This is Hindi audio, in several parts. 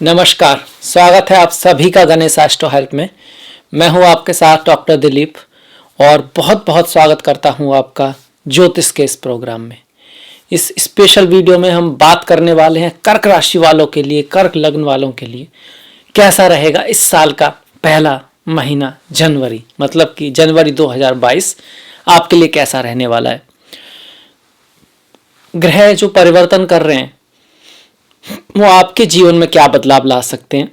नमस्कार, स्वागत है आप सभी का गणेश एस्ट्रो हेल्प में। मैं हूं आपके साथ डॉक्टर दिलीप और बहुत बहुत स्वागत करता हूं आपका ज्योतिष के इस प्रोग्राम में। इस स्पेशल वीडियो में हम बात करने वाले हैं कर्क राशि वालों के लिए, कर्क लग्न वालों के लिए कैसा रहेगा इस साल का पहला महीना जनवरी, मतलब कि जनवरी 2022 आपके लिए कैसा रहने वाला है। ग्रह जो परिवर्तन कर रहे हैं वो आपके जीवन में क्या बदलाव ला सकते हैं,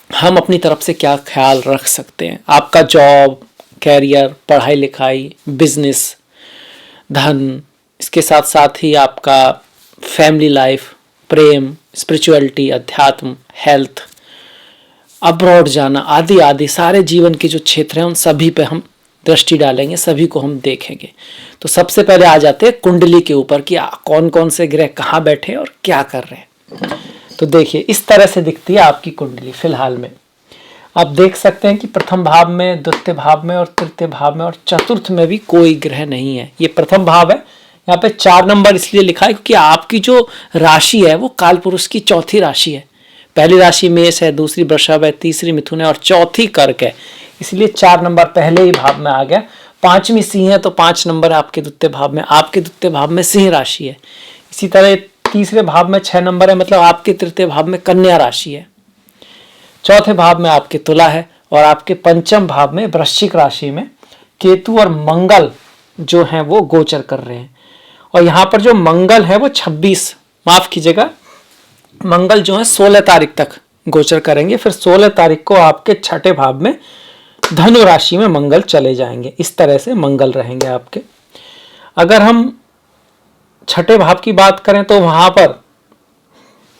हम अपनी तरफ से क्या ख्याल रख सकते हैं। आपका जॉब, कैरियर, पढ़ाई लिखाई, बिजनेस, धन, इसके साथ साथ ही आपका फैमिली लाइफ, प्रेम, स्पिरिचुअलिटी, अध्यात्म, हेल्थ, अब्रॉड जाना आदि आदि सारे जीवन के जो क्षेत्र हैं उन सभी पे हम दृष्टि डालेंगे, सभी को हम देखेंगे। तो सबसे पहले आ जाते हैं कुंडली के ऊपर कि कौन कौन से ग्रह कहाँ बैठे और क्या कर रहे हैं। तो देखिए, इस तरह से दिखती है आपकी कुंडली फिलहाल में। आप देख सकते हैं कि प्रथम भाव में, द्वितीय भाव में और तृतीय भाव में और चतुर्थ में भी कोई ग्रह नहीं है। ये प्रथम भाव है, यहाँ पे 4 नंबर इसलिए लिखा है क्योंकि आपकी जो राशि है वो काल पुरुष की चौथी राशि है। पहली राशि मेष है, दूसरी वृषभ है, तीसरी मिथुन है और चौथी कर्क है, इसलिए 4 नंबर पहले ही भाव में आ गया। 5वीं सिंह है तो 5 नंबर आपके द्वितीय भाव में, आपके द्वितीय भाव में सिंह राशि है। इसी तरह तीसरे भाव में 6 नंबर है, मतलब आपके तृतीय भाव में कन्या राशि है। चौथे भाव में आपके तुला है और आपके पंचम भाव में वृश्चिक राशि में केतु और मंगल जो हैं वो गोचर कर रहे हैं। और यहाँ पर जो मंगल है वो 26, माफ कीजिएगा, मंगल जो है 16 तारीख तक गोचर करेंगे। फिर 16 तारीख को आपके छठे भाव में धनु राशि में मंगल चले जाएंगे। इस तरह से मंगल रहेंगे आपके। अगर हम छठे भाव की बात करें तो वहां पर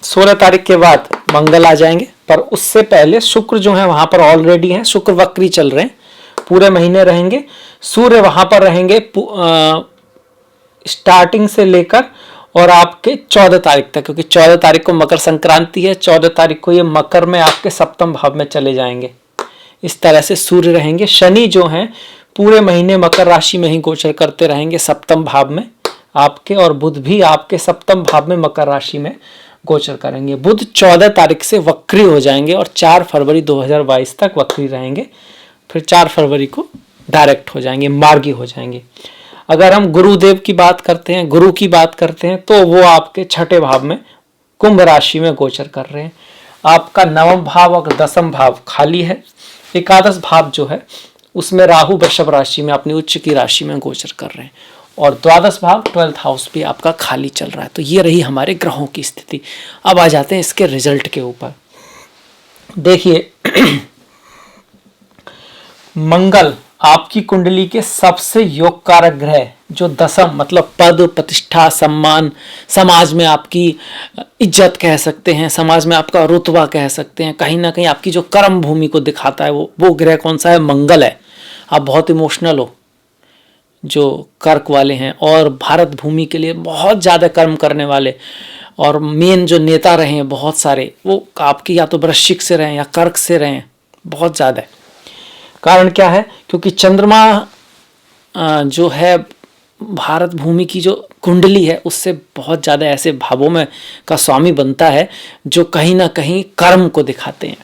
16 तारीख के बाद मंगल आ जाएंगे, पर उससे पहले शुक्र जो है वहां पर ऑलरेडी हैं, शुक्र वक्री चल रहे हैं, पूरे महीने रहेंगे। सूर्य वहां पर रहेंगे स्टार्टिंग से लेकर और आपके 14 तारीख तक, क्योंकि 14 तारीख को मकर संक्रांति है, 14 तारीख को ये मकर में आपके सप्तम भाव में चले जाएंगे। इस तरह से सूर्य रहेंगे। शनि जो हैं पूरे महीने मकर राशि में ही गोचर करते रहेंगे सप्तम भाव में आपके, और बुध भी आपके सप्तम भाव में मकर राशि में गोचर करेंगे। बुध 14 तारीख से वक्री हो जाएंगे और 4 फरवरी 2022 तक वक्री रहेंगे, फिर 4 फरवरी को डायरेक्ट हो जाएंगे, मार्गी हो जाएंगे। अगर हम गुरुदेव की बात करते हैं, गुरु की बात करते हैं, तो वो आपके छठे भाव में कुंभ राशि में गोचर कर रहे हैं। आपका 9वां भाव और 10वां भाव खाली है। एकादश भाव जो है उसमें राहु वृषभ राशि में अपनी उच्च की राशि में गोचर कर रहे हैं और द्वादश भाव 12th हाउस भी आपका खाली चल रहा है। तो ये रही हमारे ग्रहों की स्थिति। अब आ जाते हैं इसके रिजल्ट के ऊपर। देखिए, मंगल आपकी कुंडली के सबसे योग कारक ग्रह, जो 10म मतलब पद, प्रतिष्ठा, सम्मान, समाज में आपकी इज्जत कह सकते हैं, समाज में आपका रुतबा कह सकते हैं, कहीं ना कहीं आपकी जो कर्म भूमि को दिखाता है वो ग्रह कौन सा है? मंगल है। आप बहुत इमोशनल हो जो कर्क वाले हैं और भारत भूमि के लिए बहुत ज़्यादा कर्म करने वाले और मेन जो नेता रहे हैं बहुत सारे, वो आपकी या तो वृश्चिक से रहे या कर्क से रहे, बहुत ज़्यादा है। कारण क्या है? क्योंकि चंद्रमा जो है भारत भूमि की जो कुंडली है उससे बहुत ज़्यादा ऐसे भावों में का स्वामी बनता है जो कहीं ना कहीं कर्म को दिखाते हैं।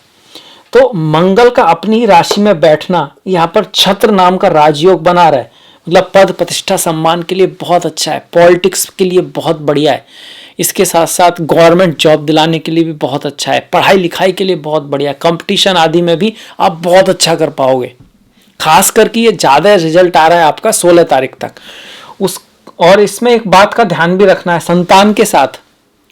तो मंगल का अपनी राशि में बैठना यहाँ पर छत्र नाम का राजयोग बना रहा है, मतलब पद, प्रतिष्ठा, सम्मान के लिए बहुत अच्छा है, पॉलिटिक्स के लिए बहुत बढ़िया है, इसके साथ साथ गवर्नमेंट जॉब दिलाने के लिए भी बहुत अच्छा है, पढ़ाई लिखाई के लिए बहुत बढ़िया है, कंपटीशन आदि में भी आप बहुत अच्छा कर पाओगे। खास करके ये ज़्यादा रिजल्ट आ रहा है आपका 16 तारीख तक। और इसमें एक बात का ध्यान भी रखना है, संतान के साथ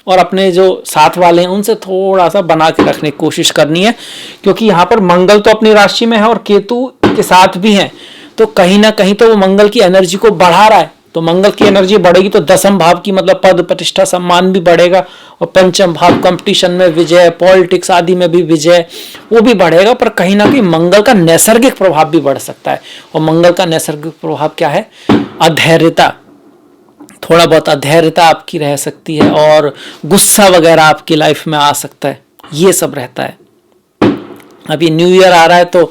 और अपने जो साथ वाले हैं उनसे थोड़ा सा बना के रखने की कोशिश करनी है, क्योंकि यहाँ पर मंगल तो अपनी राशि में है और केतु के साथ भी है, तो कहीं ना कहीं तो वो मंगल की एनर्जी को बढ़ा रहा है। तो मंगल की एनर्जी बढ़ेगी तो 10म भाव की मतलब पद, प्रतिष्ठा, सम्मान भी बढ़ेगा और पंचम भाव कंपटीशन में विजय, पॉलिटिक्स आदि में भी विजय, वो भी बढ़ेगा। पर कहीं ना कहीं मंगल का नैसर्गिक प्रभाव भी बढ़ सकता है। और मंगल का नैसर्गिक प्रभाव क्या है? अधैर्यता, थोड़ा बहुत अधैर्यता आपकी रह सकती है और गुस्सा वगैरह आपकी लाइफ में आ सकता है, ये सब रहता है। अभी न्यू ईयर आ रहा है तो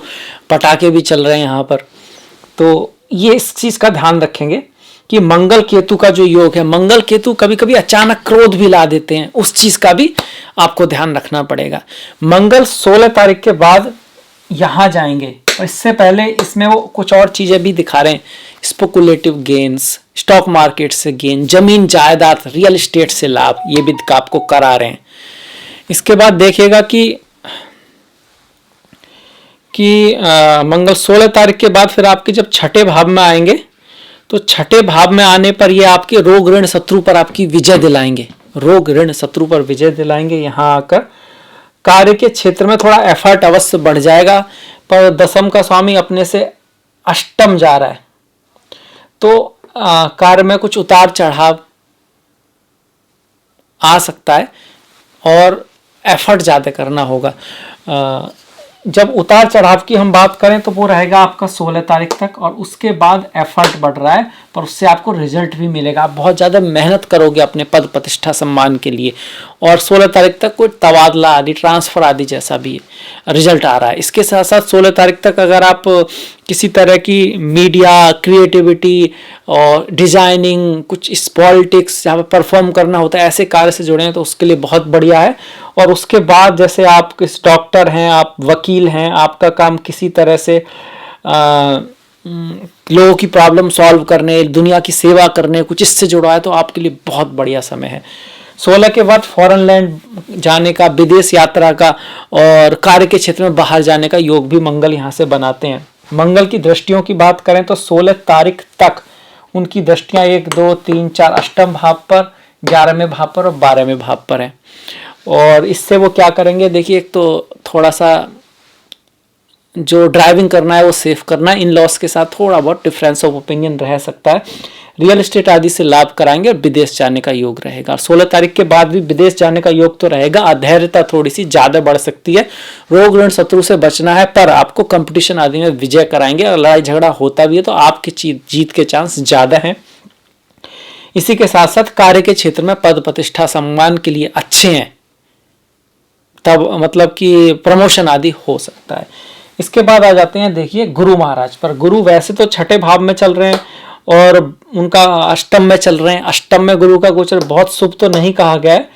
पटाखे भी चल रहे हैं यहाँ पर, तो ये इस चीज़ का ध्यान रखेंगे कि मंगल केतु का जो योग है, मंगल केतु कभी कभी अचानक क्रोध भी ला देते हैं, उस चीज का भी आपको ध्यान रखना पड़ेगा। मंगल 16 तारीख के बाद यहां जाएंगे, और इससे पहले इसमें वो कुछ और चीजें भी दिखा रहे हैं, स्पेकुलेटिव गेन्स, स्टॉक मार्केट से गेन, जमीन जायदाद रियल एस्टेट से लाभ, ये भी आपको करा रहे हैं। इसके बाद देखिएगा कि मंगल 16 तारीख के बाद फिर आपके जब छठे भाव में आएंगे, तो छठे भाव में आने पर ये आपके रोग ऋण शत्रु पर आपकी विजय दिलाएंगे, रोग ऋण शत्रु पर विजय दिलाएंगे। यहाँ आकर कार्य के क्षेत्र में थोड़ा एफर्ट अवश्य बढ़ जाएगा, पर दशम का स्वामी अपने से अष्टम जा रहा है, तो कार्य में कुछ उतार चढ़ाव आ सकता है और एफर्ट ज़्यादा करना होगा। जब उतार चढ़ाव की हम बात करें तो वो रहेगा आपका 16 तारीख तक, और उसके बाद एफर्ट बढ़ रहा है, पर उससे आपको रिजल्ट भी मिलेगा। आप बहुत ज़्यादा मेहनत करोगे अपने पद प्रतिष्ठा सम्मान के लिए, और 16 तारीख तक कोई तबादला आदि, ट्रांसफर आदि जैसा भी रिजल्ट आ रहा है। इसके साथ साथ 16 तारीख तक अगर आप किसी तरह की मीडिया, क्रिएटिविटी और डिजाइनिंग, कुछ इस पॉलिटिक्स जहाँ पर परफॉर्म करना होता है, ऐसे कार्य से जुड़े हैं तो उसके लिए बहुत बढ़िया है। और उसके बाद जैसे आप किस डॉक्टर हैं, आप वकील हैं, आपका काम किसी तरह से लोगों की प्रॉब्लम सॉल्व करने, दुनिया की सेवा करने, कुछ इससे जुड़ा है, तो आपके लिए बहुत बढ़िया समय है। 16 के बाद फॉरेन लैंड जाने का, विदेश यात्रा का और कार्य के क्षेत्र में बाहर जाने का योग भी मंगल यहाँ से बनाते हैं। मंगल की दृष्टियों की बात करें तो 16 तारीख तक उनकी दृष्टियां 1, 2, 3, 4 अष्टम भाव पर, 11वें भाव पर और 12वें भाव पर है। और इससे वो क्या करेंगे, देखिए, एक तो थोड़ा सा जो ड्राइविंग करना है वो सेफ करना है, इन लॉस के साथ थोड़ा बहुत डिफरेंस ऑफ ओपिनियन रह सकता है, रियल एस्टेट आदि से लाभ कराएंगे और विदेश जाने का योग रहेगा। 16 तारीख के बाद भी विदेश जाने का योग तो रहेगा, अधैर्यता थोड़ी सी ज्यादा बढ़ सकती है, रोग ऋण शत्रु से बचना है, पर आपको कंपटीशन आदि में विजय कराएंगे, और लड़ाई झगड़ा होता भी है तो आपके जीत के चांस ज्यादा हैं। इसी के साथ साथ कार्य के क्षेत्र में पद प्रतिष्ठा सम्मान के लिए अच्छे हैं, तब मतलब कि प्रमोशन आदि हो सकता है। इसके बाद आ जाते हैं देखिए गुरु महाराज पर। गुरु वैसे तो छठे भाव में चल रहे हैं और उनका अष्टम में चल रहे हैं। अष्टम में गुरु का गोचर बहुत शुभ तो नहीं कहा गया है,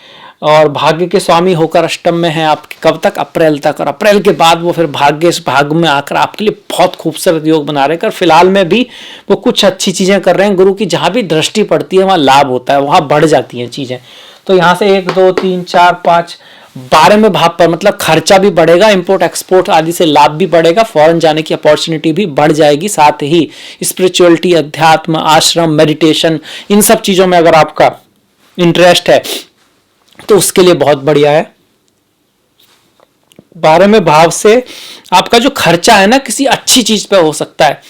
और भाग्य के स्वामी होकर अष्टम में है आपके कब तक, अप्रैल तक, और अप्रैल के बाद वो फिर भाग्य इस भाग में आकर आपके लिए बहुत खूबसूरत योग बना रहे हैं। फिलहाल में भी वो कुछ अच्छी चीजें कर रहे हैं। गुरु की जहां भी दृष्टि पड़ती है वहां लाभ होता है, वहां बढ़ जाती हैं चीजें। तो यहाँ से 1, 2, 3, 4, 5, 12वें भाव पर मतलब खर्चा भी बढ़ेगा, इंपोर्ट एक्सपोर्ट आदि से लाभ भी बढ़ेगा, फॉरेन जाने की अपॉर्चुनिटी भी बढ़ जाएगी। साथ ही स्पिरिचुअलिटी, अध्यात्म, आश्रम, मेडिटेशन, इन सब चीजों में अगर आपका इंटरेस्ट है तो उसके लिए बहुत बढ़िया है। 12वें भाव से आपका जो खर्चा है ना, किसी अच्छी चीज पे हो सकता है,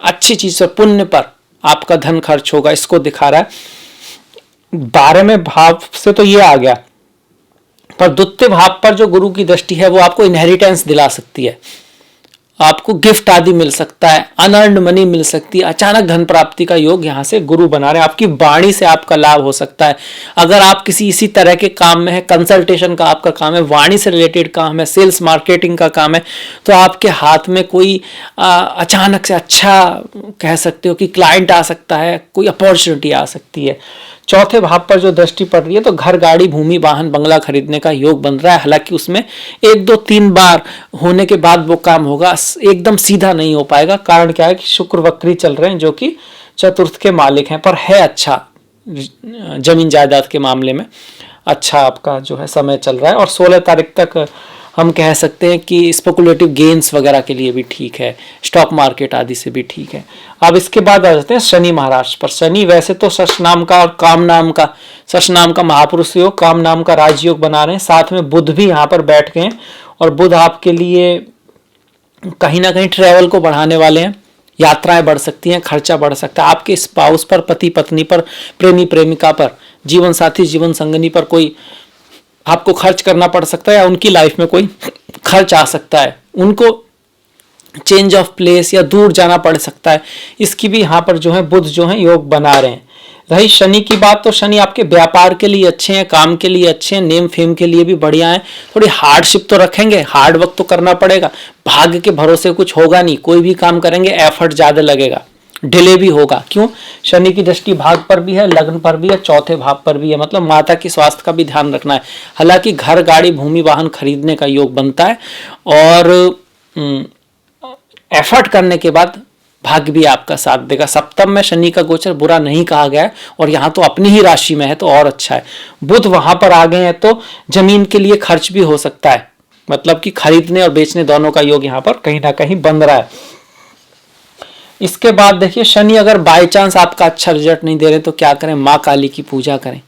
अच्छी चीज पर, पुण्य पर आपका धन खर्च होगा, इसको दिखा रहा है। 12वें भाव से तो ये आ गया, पर द्वितीय भाव पर जो गुरु की दृष्टि है वो आपको इनहेरिटेंस दिला सकती है, आपको गिफ्ट आदि मिल सकता है, अनअर्न्ड मनी मिल सकती है, अचानक धन प्राप्ति का योग यहाँ से गुरु बना रहे हैं। आपकी वाणी से आपका लाभ हो सकता है। अगर आप किसी इसी तरह के काम में है, कंसल्टेशन का आपका काम है, वाणी से रिलेटेड काम है, सेल्स मार्केटिंग का काम है, तो आपके हाथ में कोई अचानक से अच्छा कह सकते हो कि क्लाइंट आ सकता है, कोई अपॉर्चुनिटी आ सकती है। चौथे भाव पर जो दृष्टि पड़ रही है तो घर, गाड़ी, भूमि, वाहन, बंगला खरीदने का योग बन रहा है। हालांकि उसमें 1, 2, 3 बार होने के बाद वो काम होगा, एकदम सीधा नहीं हो पाएगा। कारण क्या है कि शुक्र वक्री चल रहे हैं जो कि चतुर्थ के मालिक हैं, पर है अच्छा, जमीन जायदाद के मामले में अच्छा आपका जो है समय चल रहा है। और 16 तारीख तक हम कह सकते हैं कि स्पेकुलेटिव गेन्स वगैरह के लिए भी ठीक है, स्टॉक मार्केट आदि से भी ठीक है। अब इसके बाद आ जाते हैं शनि महाराज पर। शनि वैसे तो शश नाम का और काम नाम का, शश नाम का महापुरुष योग, काम नाम का राजयोग बना रहे हैं। साथ में बुध भी यहाँ पर बैठ गए हैं, और बुध आपके लिए कहीं ना कहीं ट्रैवल को बढ़ाने वाले हैं, यात्राएं बढ़ सकती हैं, खर्चा बढ़ सकता है। आपके स्पाउस पर, पति पत्नी पर, प्रेमी प्रेमिका पर, जीवन साथी जीवन संगनी पर कोई आपको खर्च करना पड़ सकता है, या उनकी लाइफ में कोई खर्च आ सकता है, उनको चेंज ऑफ प्लेस या दूर जाना पड़ सकता है। इसकी भी यहाँ पर जो है बुध जो है योग बना रहे हैं। रही शनि की बात, तो शनि आपके व्यापार के लिए अच्छे हैं, काम के लिए अच्छे हैं, नेम फेम के लिए भी बढ़िया है। थोड़ी हार्डशिप तो रखेंगे, हार्ड वर्क तो करना पड़ेगा, भाग्य के भरोसे कुछ होगा नहीं, कोई भी काम करेंगे एफर्ट ज्यादा लगेगा, डिले भी होगा। क्यों? शनि की दृष्टि भाग पर भी है, लग्न पर भी है, चौथे भाव पर भी है, मतलब माता की स्वास्थ्य का भी ध्यान रखना है। हालांकि घर, गाड़ी, भूमि, वाहन खरीदने का योग बनता है और एफर्ट करने के बाद भाग्य भी आपका साथ देगा। सप्तम में शनि का गोचर बुरा नहीं कहा गया है और यहाँ तो अपनी ही राशि में है तो और अच्छा है। बुध वहां पर आ गए हैं तो जमीन के लिए खर्च भी हो सकता है, मतलब कि खरीदने और बेचने दोनों का योग यहाँ पर कहीं ना कहीं बन रहा है। इसके बाद देखिए, शनि अगर बाय चांस आपका अच्छा रिजल्ट नहीं दे रहे तो क्या करें? माँ काली की पूजा करें।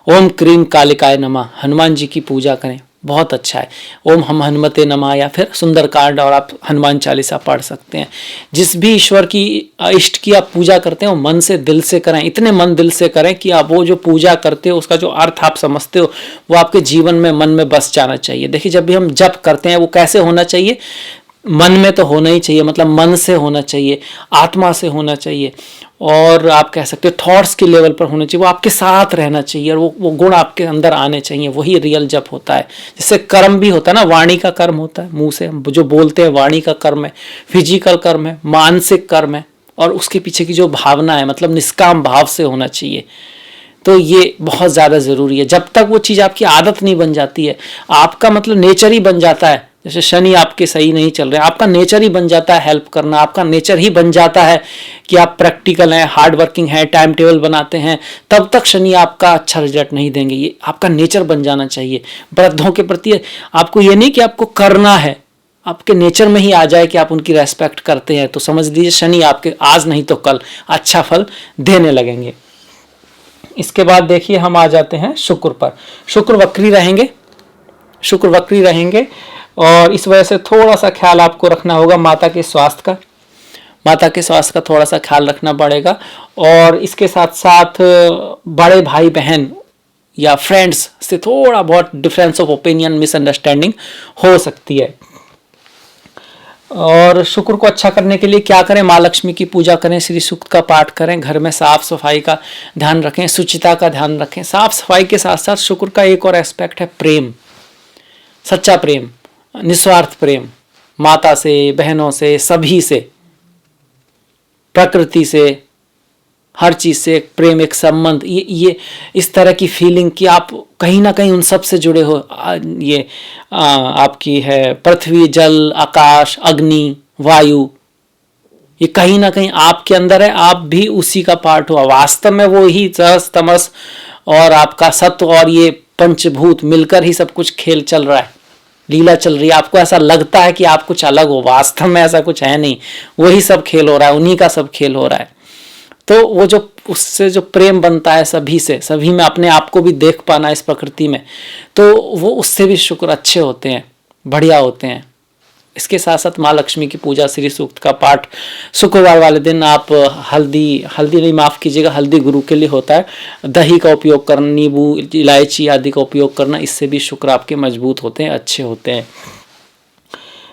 ओम क्रीम कालिकाय नमः, हनुमान जी की पूजा करें, बहुत अच्छा है। ओम हम हनुमते नमः या फिर सुंदरकांड और आप हनुमान चालीसा पढ़ सकते हैं। जिस भी ईश्वर की इष्ट की आप पूजा करते हैं वो मन से, दिल से करें। इतने मन दिल से करें कि आप वो जो पूजा करते हो उसका जो अर्थ आप समझते हो वो आपके जीवन में, मन में बस जाना चाहिए। देखिए, जब भी हम जप करते हैं वो कैसे होना चाहिए? मन में तो होना ही चाहिए, मतलब मन से होना चाहिए, आत्मा से होना चाहिए, और आप कह सकते हो थॉट्स के लेवल पर होना चाहिए। वो आपके साथ रहना चाहिए और वो गुण आपके अंदर आने चाहिए। वही रियल जप होता है। जिससे कर्म भी होता है ना, वाणी का कर्म होता है, मुंह से हम जो बोलते हैं वाणी का कर्म है, फिजिकल कर्म है, मानसिक कर्म है, और उसके पीछे की जो भावना है मतलब निष्काम भाव से होना चाहिए। तो ये बहुत ज़्यादा ज़रूरी है। जब तक वो चीज़ आपकी आदत नहीं बन जाती है, आपका मतलब नेचर ही बन जाता है। जैसे शनि आपके सही नहीं चल रहे, आपका नेचर ही बन जाता है हेल्प करना, आपका नेचर ही बन जाता है कि आप प्रैक्टिकल हैं, हार्ड वर्किंग हैं, टाइम टेबल बनाते हैं, तब तक शनि आपका अच्छा रिजल्ट नहीं देंगे। ये आपका नेचर बन जाना चाहिए। वृद्धों के प्रति आपको ये नहीं कि आपको करना है, आपके नेचर में ही आ जाए कि आप उनकी रेस्पेक्ट करते हैं, तो समझ लीजिए शनि आपके आज नहीं तो कल अच्छा फल देने लगेंगे। इसके बाद देखिए, हम आ जाते हैं शुक्र पर। शुक्र वक्री रहेंगे, शुक्र वक्री रहेंगे और इस वजह से थोड़ा सा ख्याल आपको रखना होगा माता के स्वास्थ्य का। माता के स्वास्थ्य का थोड़ा सा ख्याल रखना पड़ेगा। और इसके साथ साथ बड़े भाई बहन या फ्रेंड्स से थोड़ा बहुत डिफरेंस ऑफ ओपिनियन, मिसअंडरस्टैंडिंग हो सकती है। और शुक्र को अच्छा करने के लिए क्या करें? माँ लक्ष्मी की पूजा करें, श्री सूक्त का पाठ करें, घर में साफ सफाई का ध्यान रखें, शुचिता का ध्यान रखें। साफ सफाई के साथ साथ शुक्र का एक और एस्पेक्ट है प्रेम, सच्चा प्रेम, निस्वार्थ प्रेम, माता से, बहनों से, सभी से, प्रकृति से, हर चीज से एक प्रेम, एक संबंध, ये इस तरह की फीलिंग कि आप कहीं ना कहीं उन सब से जुड़े हो। ये आपकी है पृथ्वी, जल, आकाश, अग्नि, वायु, ये कहीं ना कहीं आपके अंदर है, आप भी उसी का पार्ट हो। वास्तव में वो ही रस, तमस और आपका सत्व और ये पंचभूत मिलकर ही सब कुछ खेल चल रहा है, लीला चल रही है। आपको ऐसा लगता है कि आप कुछ अलग हो, वास्तव में ऐसा कुछ है नहीं, वही सब खेल हो रहा है, उन्हीं का सब खेल हो रहा है। तो वो जो उससे जो प्रेम बनता है सभी से, सभी में अपने आप को भी देख पाना इस प्रकृति में, तो वो उससे भी शुक्र अच्छे होते हैं, बढ़िया होते हैं। इसके साथ साथ माँ लक्ष्मी की पूजा, श्री सूक्त का पाठ, शुक्रवार वाले दिन आप हल्दी नहीं, माफ़ कीजिएगा, हल्दी गुरु के लिए होता है, दही का उपयोग करना, नींबू, इलायची आदि का उपयोग करना, इससे भी शुक्र आपके मजबूत होते हैं, अच्छे होते हैं।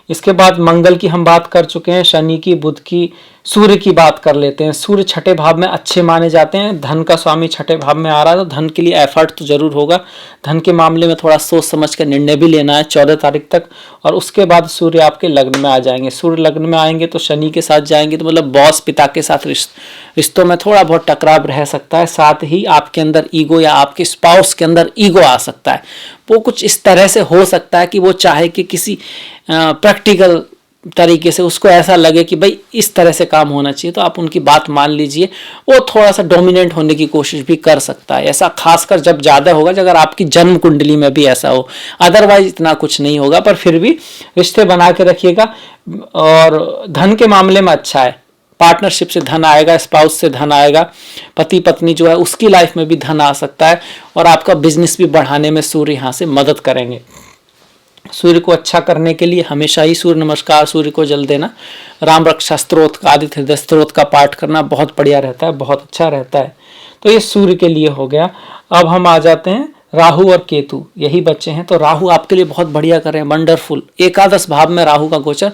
इसके बाद मंगल की हम बात कर चुके हैं, शनि की, बुध की, सूर्य की बात कर लेते हैं। सूर्य छठे भाव में अच्छे माने जाते हैं। धन का स्वामी छठे भाव में आ रहा है तो धन के लिए एफर्ट तो जरूर होगा। धन के मामले में थोड़ा सोच समझ कर निर्णय भी लेना है 14 तारीख तक। और उसके बाद सूर्य आपके लग्न में आ जाएंगे। सूर्य लग्न में आएंगे तो शनि के साथ जाएंगे तो मतलब बॉस, पिता के साथ रिश्तों में थोड़ा बहुत टकराव रह सकता है। साथ ही आपके अंदर ईगो या आपके स्पाउस के अंदर ईगो आ सकता है। वो कुछ इस तरह से हो सकता है कि वो चाहे कि किसी प्रैक्टिकल तरीके से उसको ऐसा लगे कि भाई इस तरह से काम होना चाहिए, तो आप उनकी बात मान लीजिए। वो थोड़ा सा डोमिनेंट होने की कोशिश भी कर सकता है। ऐसा खासकर जब ज़्यादा होगा, अगर आपकी जन्म कुंडली में भी ऐसा हो। अदरवाइज इतना कुछ नहीं होगा, पर फिर भी रिश्ते बना के रखिएगा। और धन के मामले में अच्छा है, पार्टनरशिप से धन आएगा, स्पाउस से धन आएगा, पति पत्नी जो है उसकी लाइफ में भी धन आ सकता है। और आपका बिजनेस भी बढ़ाने में सूर्य यहाँ से मदद करेंगे। सूर्य को अच्छा करने के लिए हमेशा ही सूर्य नमस्कार, सूर्य को जल देना, राम रक्षा स्तोत्र, आदित्य हृदय स्तोत्र का पाठ करना बहुत बढ़िया रहता है, बहुत अच्छा रहता है। तो ये सूर्य के लिए हो गया। अब हम आ जाते हैं राहु और केतु, यही बच्चे हैं। तो राहु आपके लिए बहुत बढ़िया कर रहे हैं, वंडरफुल। एकादश भाव में राहु का गोचर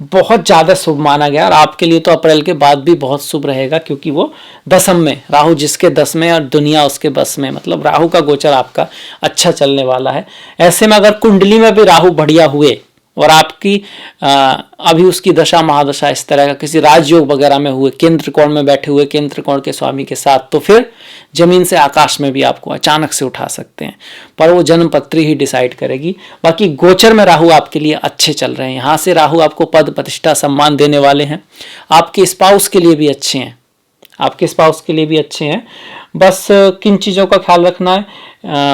बहुत ज़्यादा शुभ माना गया और आपके लिए तो अप्रैल के बाद भी बहुत शुभ रहेगा, क्योंकि वो दसम में, राहु जिसके 10 में और दुनिया उसके बस में, मतलब राहु का गोचर आपका अच्छा चलने वाला है। ऐसे में अगर कुंडली में भी राहु बढ़िया हुए और आपकी अभी उसकी दशा महादशा इस तरह का किसी राजयोग वगैरह में हुए, केंद्र कोण में बैठे हुए, केंद्र कोण के स्वामी के साथ, तो फिर जमीन से आकाश में भी आपको अचानक से उठा सकते हैं, पर वो जन्म पत्री ही डिसाइड करेगी। बाकी गोचर में राहु आपके लिए अच्छे चल रहे हैं, यहाँ से राहु आपको पद प्रतिष्ठा सम्मान देने वाले हैं, आपके स्पाउस के लिए भी अच्छे हैं, आपके स्पाउस के लिए भी अच्छे हैं। बस किन चीज़ों का ख्याल रखना है,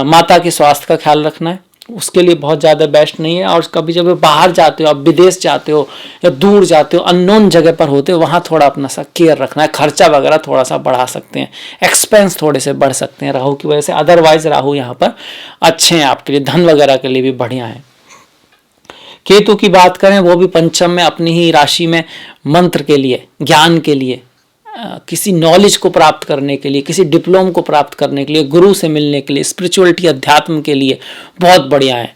माता के स्वास्थ्य का ख्याल रखना है, उसके लिए बहुत ज़्यादा बेस्ट नहीं है। और कभी जब बाहर जाते हो, आप विदेश जाते हो या दूर जाते हो, अननोन जगह पर होते हो, वहाँ थोड़ा अपना सा केयर रखना है, खर्चा वगैरह थोड़ा सा बढ़ा सकते हैं, एक्सपेंस थोड़े से बढ़ सकते हैं राहु की वजह से। अदरवाइज राहु यहाँ पर अच्छे हैं आपके लिए, धन वगैरह के लिए भी बढ़िया है। केतु की बात करें, वो भी पंचम में अपनी ही राशि में मंत्र के लिए, ज्ञान के लिए, किसी नॉलेज को प्राप्त करने के लिए, किसी डिप्लोम को प्राप्त करने के लिए, गुरु से मिलने के लिए, स्पिरिचुअलिटी अध्यात्म के लिए बहुत बढ़िया है,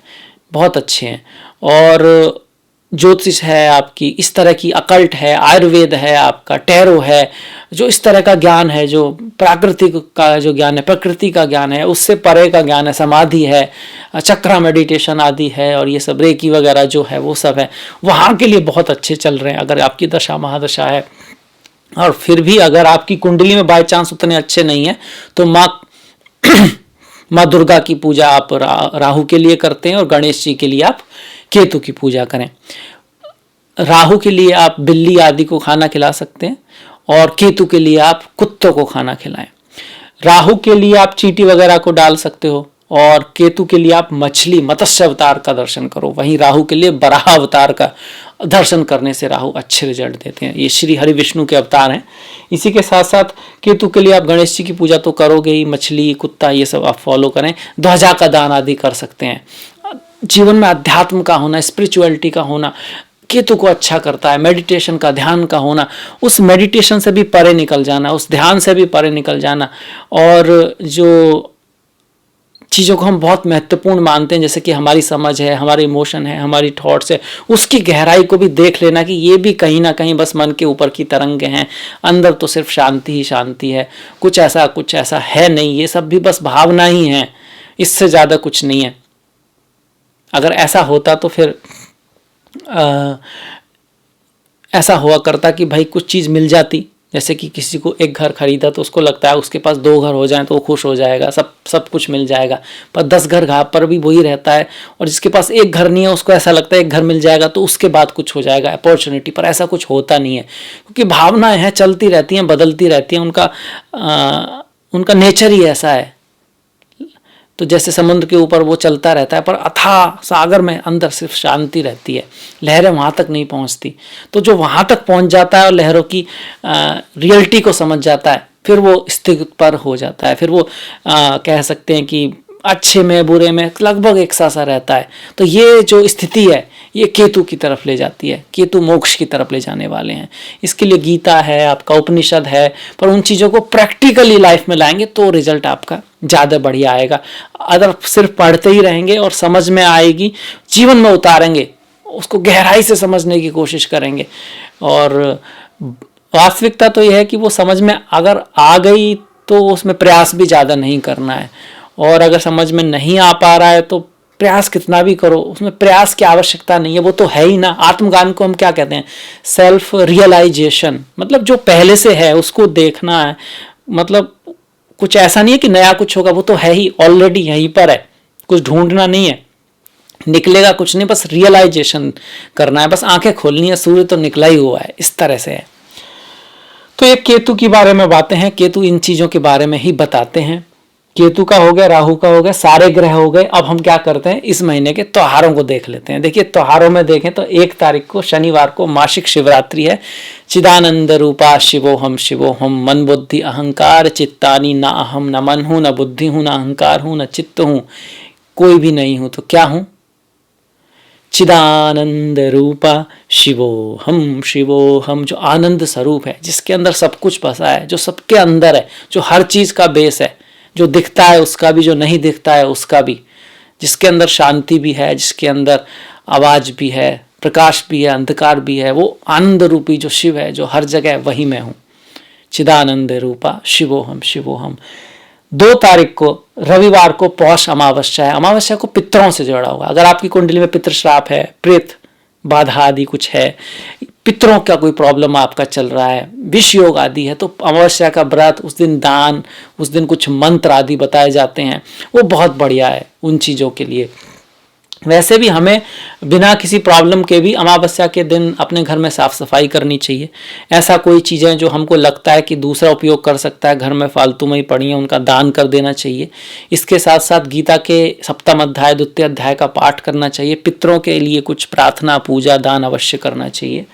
बहुत अच्छे हैं। और ज्योतिष है आपकी, इस तरह की अकल्ट है, आयुर्वेद है आपका, टैरो है, जो इस तरह का ज्ञान है, जो प्राकृतिक का जो ज्ञान है, प्रकृति का ज्ञान है, उससे परे का ज्ञान है, समाधि है, चक्रा मेडिटेशन आदि है, और ये सब रेकी वगैरह जो है वो सब है, वहाँ के लिए बहुत अच्छे चल रहे हैं अगर आपकी दशा महादशा है। और फिर भी अगर आपकी कुंडली में बाय चांस उतने अच्छे नहीं है तो माँ दुर्गा की पूजा आप राहु के लिए करते हैं, और गणेश जी के लिए आप केतु की पूजा करें। राहु के लिए आप बिल्ली आदि को खाना खिला सकते हैं, और केतु के लिए आप कुत्तों को खाना खिलाएं। राहु के लिए आप चींटी वगैरह को डाल सकते हो, और केतु के लिए आप मछली, मत्स्य अवतार का दर्शन करो। वहीं राहु के लिए बराह अवतार का दर्शन करने से राहु अच्छे रिजल्ट देते हैं। ये श्री हरि विष्णु के अवतार हैं। इसी के साथ साथ केतु के लिए आप गणेश जी की पूजा तो करोगे ही, मछली, कुत्ता ये सब आप फॉलो करें, ध्वजा का दान आदि कर सकते हैं। जीवन में अध्यात्म का होना, स्पिरिचुअलिटी का होना केतु को अच्छा करता है। मेडिटेशन का, ध्यान का होना, उस मेडिटेशन से भी परे निकल जाना, उस ध्यान से भी परे निकल जाना, और जो चीज़ों को हम बहुत महत्वपूर्ण मानते हैं, जैसे कि हमारी समझ है, हमारे इमोशन है, हमारी थॉट्स है, उसकी गहराई को भी देख लेना कि ये भी कहीं ना कहीं बस मन के ऊपर की तरंगे हैं, अंदर तो सिर्फ शांति ही शांति है, कुछ ऐसा है नहीं, ये सब भी बस भावना ही है, इससे ज़्यादा कुछ नहीं है। अगर ऐसा होता तो फिर ऐसा हुआ करता कि भाई कुछ चीज़ मिल जाती, जैसे कि किसी को एक घर खरीदा तो उसको लगता है उसके पास 2 घर हो जाएं तो वो खुश हो जाएगा, सब कुछ मिल जाएगा, पर 10 घर घाव पर भी वही रहता है। और जिसके पास एक घर नहीं है उसको ऐसा लगता है एक घर मिल जाएगा तो उसके बाद कुछ हो जाएगा अपॉर्चुनिटी, पर ऐसा कुछ होता नहीं है, क्योंकि भावनाएं हैं, चलती रहती हैं, बदलती रहती हैं, उनका नेचर ही ऐसा है। तो जैसे समुद्र के ऊपर वो चलता रहता है, पर अथाह सागर में अंदर सिर्फ शांति रहती है, लहरें वहाँ तक नहीं पहुँचती। तो जो वहाँ तक पहुँच जाता है और लहरों की रियलिटी को समझ जाता है, फिर वो स्थिर पर हो जाता है, फिर वो कह सकते हैं कि अच्छे में बुरे में लगभग एक सा रहता है। तो ये जो स्थिति है ये केतु की तरफ ले जाती है, केतु मोक्ष की तरफ ले जाने वाले हैं। इसके लिए गीता है, आपका उपनिषद है, पर उन चीज़ों को प्रैक्टिकली लाइफ में लाएंगे तो रिजल्ट आपका ज़्यादा बढ़िया आएगा। अगर सिर्फ पढ़ते ही रहेंगे और समझ में आएगी, जीवन में उतारेंगे, उसको गहराई से समझने की कोशिश करेंगे, और वास्तविकता तो यह है कि वो समझ में अगर आ गई तो उसमें प्रयास भी ज़्यादा नहीं करना है, और अगर समझ में नहीं आ पा रहा है तो प्रयास कितना भी करो उसमें प्रयास की आवश्यकता नहीं है, वो तो है ही ना। आत्मज्ञान को हम क्या कहते हैं? सेल्फ रियलाइजेशन, मतलब जो पहले से है उसको देखना है। मतलब कुछ ऐसा नहीं है कि नया कुछ होगा, वो तो है ही, ऑलरेडी यहीं पर है, कुछ ढूंढना नहीं है, निकलेगा कुछ नहीं, बस रियलाइजेशन करना है, बस आंखें खोलनी है, सूर्य तो निकला ही हुआ है, इस तरह से है। तो ये केतु के बारे में बातें हैं, केतु इन चीज़ों के बारे में ही बताते हैं। केतु का हो गया, राहु का हो गया, सारे ग्रह हो गए। अब हम क्या करते हैं, इस महीने के त्योहारों को देख लेते हैं। देखिए त्योहारों में देखें तो 1 तारीख को शनिवार को मासिक शिवरात्रि है। चिदानंद रूपा शिवोहम मन बुद्धि अहंकार चित्तानी, न अहम न मन हूँ, न बुद्धि हूँ, न अहंकार हूँ, न चित्त हूँ, कोई भी नहीं हूँ, तो क्या हूँ? चिदानंद रूपा शिवोहम, जो आनंद स्वरूप है, जिसके अंदर सब कुछ बसा है, जो सबके अंदर है, जो हर चीज का बेस है, जो दिखता है उसका भी, जो नहीं दिखता है उसका भी, जिसके अंदर शांति भी है, जिसके अंदर आवाज भी है, प्रकाश भी है, अंधकार भी है, वो आनंद रूपी जो शिव है, जो हर जगह, वही मैं हूँ। चिदानंद रूपा शिवोहम। 2 तारीख को रविवार को पौष अमावस्या है। अमावस्या को पितरों से जोड़ा होगा। अगर आपकी कुंडली में पितृ श्राप है, प्रेत बाधा आदि कुछ है, पितरों का कोई प्रॉब्लम आपका चल रहा है, विष योग आदि है, तो अमावस्या का व्रत, उस दिन दान, उस दिन कुछ मंत्र आदि बताए जाते हैं, वो बहुत बढ़िया है उन चीज़ों के लिए। वैसे भी हमें बिना किसी प्रॉब्लम के भी अमावस्या के दिन अपने घर में साफ सफाई करनी चाहिए। ऐसा कोई चीज़ें जो हमको लगता है कि दूसरा उपयोग कर सकता है, घर में फालतू में ही पड़ी हैं, उनका दान कर देना चाहिए। इसके साथ साथ गीता के सप्तम अध्याय, द्वितीय अध्याय का पाठ करना चाहिए। पितरों के लिए कुछ प्रार्थना, पूजा, दान अवश्य करना चाहिए।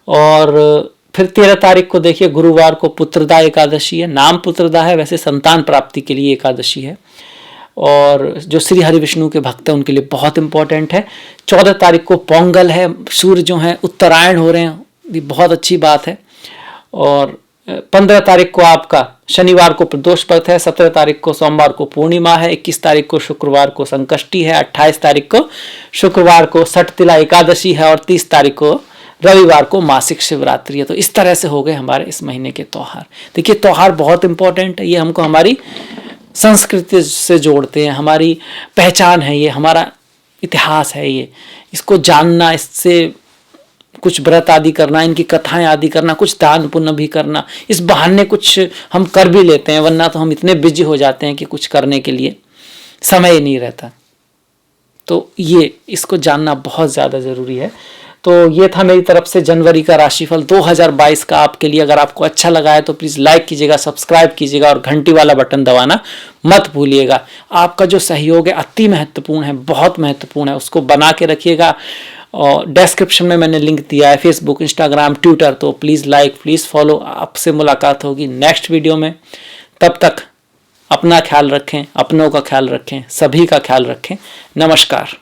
और फिर 13 तारीख को देखिए, गुरुवार को पुत्रदा एकादशी है। नाम पुत्रदा है, वैसे संतान प्राप्ति के लिए एकादशी है, और जो श्री हरि विष्णु के भक्त हैं उनके लिए बहुत इंपॉर्टेंट है। 14 तारीख को पोंगल है, सूर्य जो है उत्तरायण हो रहे हैं, ये बहुत अच्छी बात है। और 15 तारीख को आपका शनिवार को प्रदोष पर्व है, 17 तारीख को सोमवार को पूर्णिमा है, 21 तारीख को शुक्रवार को संकष्टी है, 28 तारीख को शुक्रवार को सठतिला एकादशी है, और 30 तारीख को रविवार को मासिक शिवरात्रि है। तो इस तरह से हो गए हमारे इस महीने के त्यौहार। देखिए, त्यौहार बहुत इंपॉर्टेंट है, ये हमको हमारी संस्कृति से जोड़ते हैं, हमारी पहचान है, ये हमारा इतिहास है, ये इसको जानना, इससे कुछ व्रत आदि करना, इनकी कथाएं आदि करना, कुछ दान पुण्य भी करना, इस बहाने कुछ हम कर भी लेते हैं, वरना तो हम इतने बिजी हो जाते हैं कि कुछ करने के लिए समय ही नहीं रहता। तो ये इसको जानना बहुत ज़्यादा ज़रूरी है। तो ये था मेरी तरफ से जनवरी का राशिफल 2022 का आपके लिए। अगर आपको अच्छा लगा है तो प्लीज़ लाइक कीजिएगा, सब्सक्राइब कीजिएगा और घंटी वाला बटन दबाना मत भूलिएगा। आपका जो सहयोग है अति महत्वपूर्ण है, बहुत महत्वपूर्ण है, उसको बना के रखिएगा। और डिस्क्रिप्शन में मैंने लिंक दिया है, फेसबुक, इंस्टाग्राम, ट्विटर, तो प्लीज़ लाइक, प्लीज़ फॉलो। आपसे मुलाकात होगी नेक्स्ट वीडियो में। तब तक अपना ख्याल रखें, अपनों का ख्याल रखें, सभी का ख्याल रखें। नमस्कार।